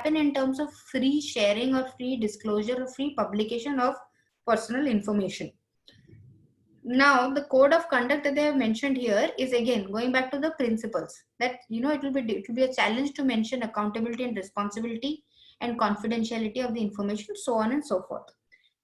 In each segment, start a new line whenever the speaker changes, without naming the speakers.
happen in terms of free sharing or free disclosure or free publication of personal information. Now the code of conduct that they have mentioned here is again going back to the principles that, you know, it will be a challenge to mention accountability and responsibility and confidentiality of the information, so on and so forth.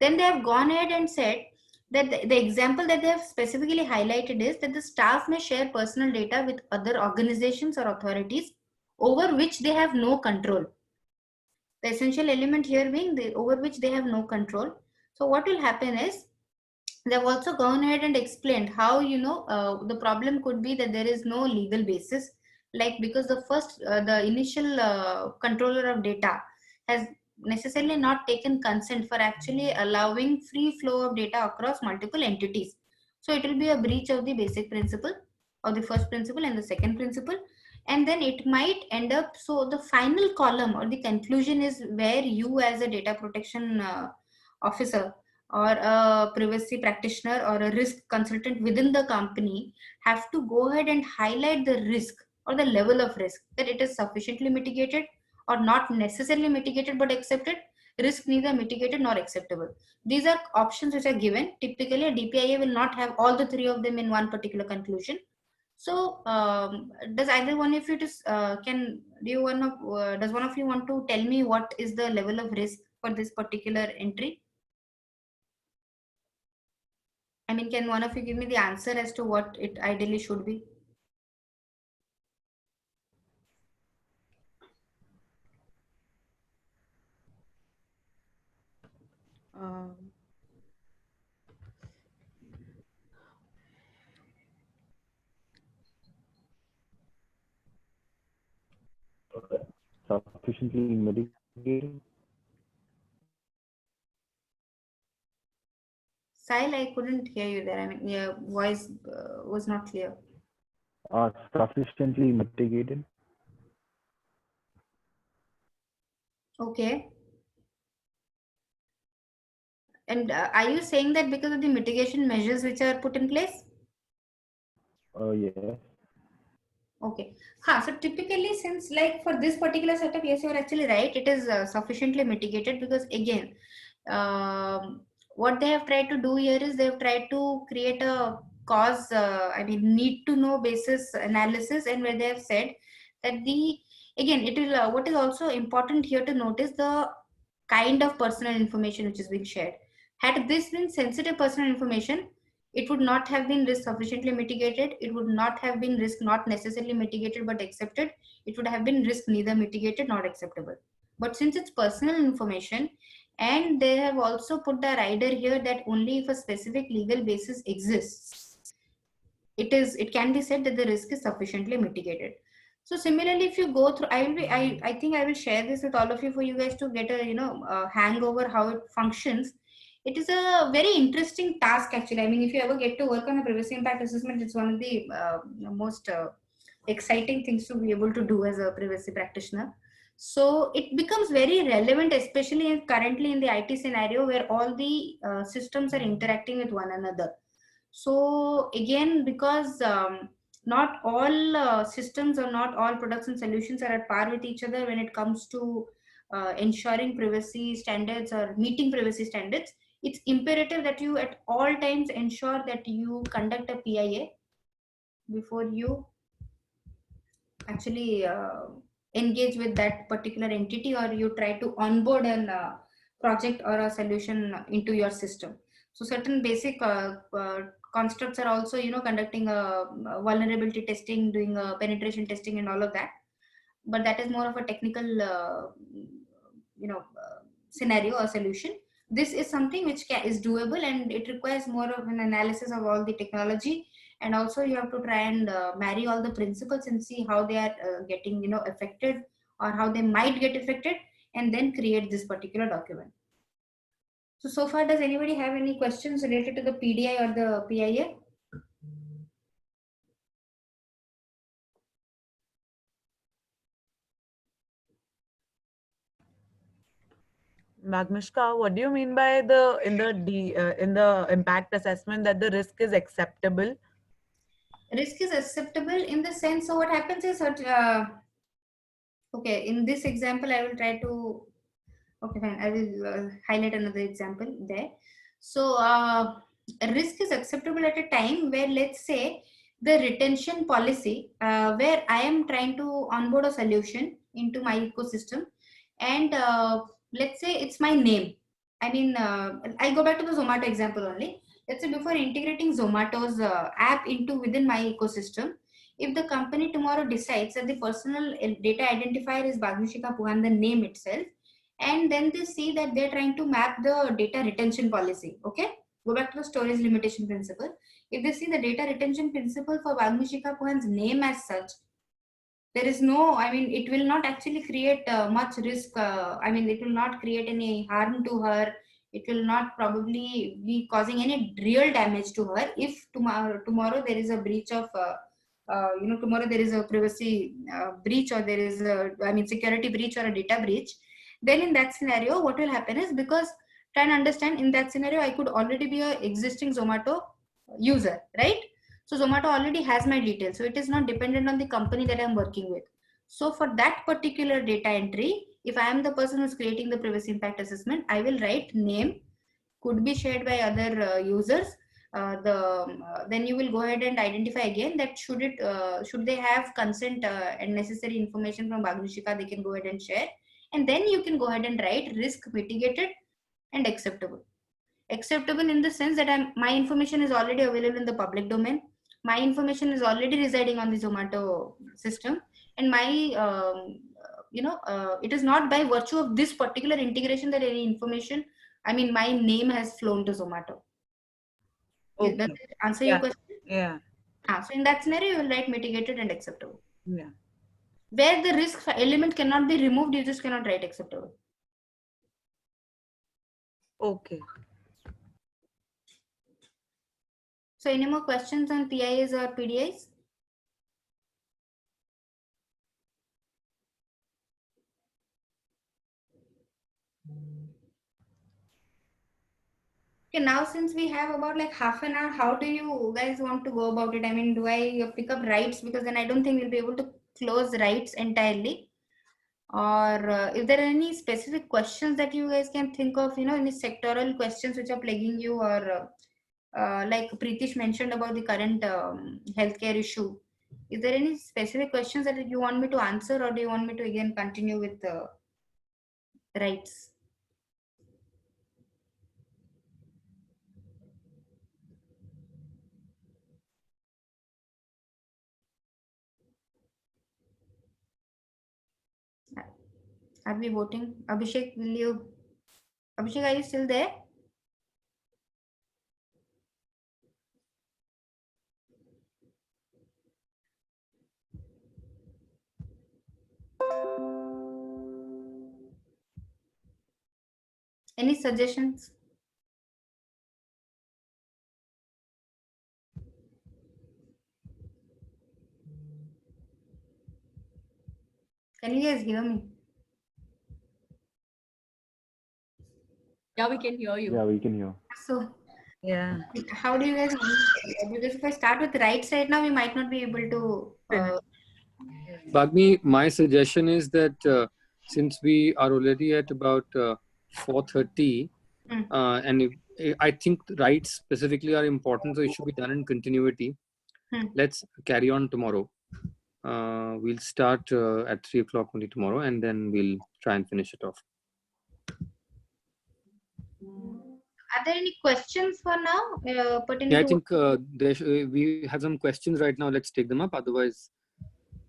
Then they have gone ahead and said that the example that they have specifically highlighted is that the staff may share personal data with other organizations or authorities over which they have no control. The essential element here being over which they have no control. So what will happen is, they've also gone ahead and explained how, you know, the problem could be that there is no legal basis, like because the initial controller of data has necessarily not taken consent for actually allowing free flow of data across multiple entities. So it will be a breach of the basic principle, or the first principle and the second principle, and then it might end up, so the final column or the conclusion is where you as a data protection officer or a privacy practitioner or a risk consultant within the company have to go ahead and highlight the risk or the level of risk, that it is sufficiently mitigated or not necessarily mitigated but accepted, risk neither mitigated nor acceptable. These are options which are given. Typically a DPIA will not have all the three of them in one particular conclusion. So does either one of you does one of you want to tell me what is the level of risk for this particular entry? I mean, can one of you give me the answer as to what it ideally should be?
Sufficiently mitigated.
Sahil, I couldn't hear you there. I mean, your voice was not clear.
Sufficiently mitigated.
Okay. And are you saying that because of the mitigation measures which are put in place?
Yes.
Okay. So typically, since like for this particular setup, yes, you're actually right. It is sufficiently mitigated because again, what they have tried to do here is they have tried to create a cause, need to know basis analysis, and where they have said that it is what is also important here to notice the kind of personal information which is being shared. Had this been sensitive personal information, it would not have been risk sufficiently mitigated. It would not have been risk not necessarily mitigated but accepted. It would have been risk neither mitigated nor acceptable. But since it's personal information, and they have also put the rider here that only if a specific legal basis exists, it can be said that the risk is sufficiently mitigated. So similarly, if you go through, I think I will share this with all of you for you guys to get a hangover how it functions. It is a very interesting task actually. I mean, if you ever get to work on a privacy impact assessment, it's one of the most exciting things to be able to do as a privacy practitioner. So it becomes very relevant, especially currently in the IT scenario where all the systems are interacting with one another. So again, because not all systems or not all products and solutions are at par with each other when it comes to ensuring privacy standards or meeting privacy standards, it's imperative that you at all times ensure that you conduct a PIA before you actually engage with that particular entity, or you try to onboard a project or a solution into your system. So certain basic constructs are also, conducting a vulnerability testing, doing a penetration testing and all of that. But that is more of a technical, scenario or solution. This is something which is doable, and it requires more of an analysis of all the technology, and also you have to try and marry all the principles and see how they are getting affected, or how they might get affected, and then create this particular document. So far, does anybody have any questions related to the PDI or the PIA?
Magmishka, what do you mean by in the impact assessment that the risk is acceptable?
Risk is acceptable in the sense, so what happens is Okay, in this example, I will try to, okay, fine. I will highlight another example there. So, risk is acceptable at a time where, let's say, the retention policy, where I am trying to onboard a solution into my ecosystem, and let's say it's my name. I mean, I go back to the Zomato example only. Let's say before integrating Zomato's app into within my ecosystem, if the company tomorrow decides that the personal data identifier is Bagmishika Puhan, the name itself, and then they see that they're trying to map the data retention policy. Okay, go back to the storage limitation principle. If they see the data retention principle for Bagmishika Puhan's name as such, there is no, I mean, it will not actually create much risk. I mean, it will not create any harm to her. It will not probably be causing any real damage to her if tomorrow there is a breach of tomorrow there is a privacy breach, or there is a, I mean, security breach or a data breach. Then in that scenario, what will happen is, because try and understand, in that scenario I could already be a existing Zomato user, right? So Zomato already has my details, so it is not dependent on the company that I'm working with. So for that particular data entry, if I am the person who's creating the privacy impact assessment, I will write name, could be shared by other users. Then you will go ahead and identify again that should they have consent and necessary information from Bagmishika, they can go ahead and share, and then you can go ahead and write risk mitigated and acceptable. Acceptable in the sense that my information is already available in the public domain. My information is already residing on the Zomato system, and my it is not by virtue of this particular integration that any information, I mean, my name has flown to Zomato. Does
Okay.
it answer your question?
Yeah.
So in that scenario, you will write mitigated and acceptable.
Yeah.
Where the risk element cannot be removed, you just cannot write acceptable.
Okay.
So any more questions on PIs or PDIs? Okay, now since we have about like half an hour, how do you guys want to go about it? I mean, do I pick up rights? Because then I don't think we'll be able to close rights entirely. Or if there are any specific questions that you guys can think of, any sectoral questions which are plaguing you, or like Pritish mentioned about the current healthcare issue. Is there any specific questions that you want me to answer, or do you want me to again continue with rights? Are we voting? Abhishek, Abhishek, are you still there? Any suggestions? Can you guys hear me?
Yeah, we can hear you.
Yeah, we can hear.
So,
Yeah.
how do you guys want to, because if I start with rights right now, we might not be able to.
Bagmi, my suggestion is that since we are already at about 4:30, and I think rights specifically are important, so it should be done in continuity. Let's carry on tomorrow. We'll start at 3 o'clock only tomorrow, and then we'll try and finish it off.
Are there any questions for now? Pertaining
Yeah, I
to
think we have some questions right now. Let's take them up. Otherwise,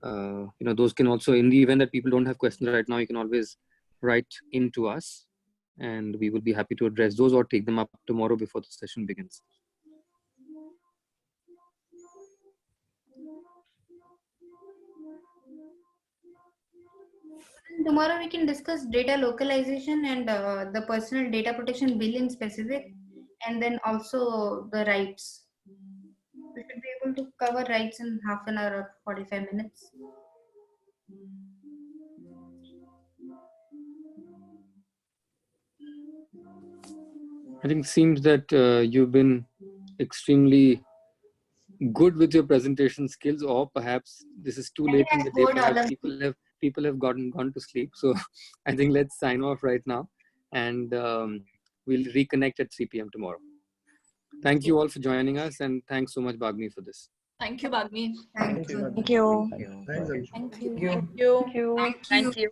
those can also, in the event that people don't have questions right now, you can always write into us, and we will be happy to address those or take them up tomorrow before the session begins.
Tomorrow we can discuss data localization and the personal data protection bill in specific, and then also the rights. We should be able to cover rights in half an hour or 45 minutes.
I think it seems that you've been extremely good with your presentation skills, or perhaps this is too late in the day. Perhaps people have gone to sleep. So I think let's sign off right now, and we'll reconnect at 3 p.m. tomorrow. Thank you all for joining us, and thanks so much, Bagmi, for this.
Thank you, Bagmi.
Thank you.
Thank you.
Thanks.
Thank you.
Thank you.
Thank you.
Thank you.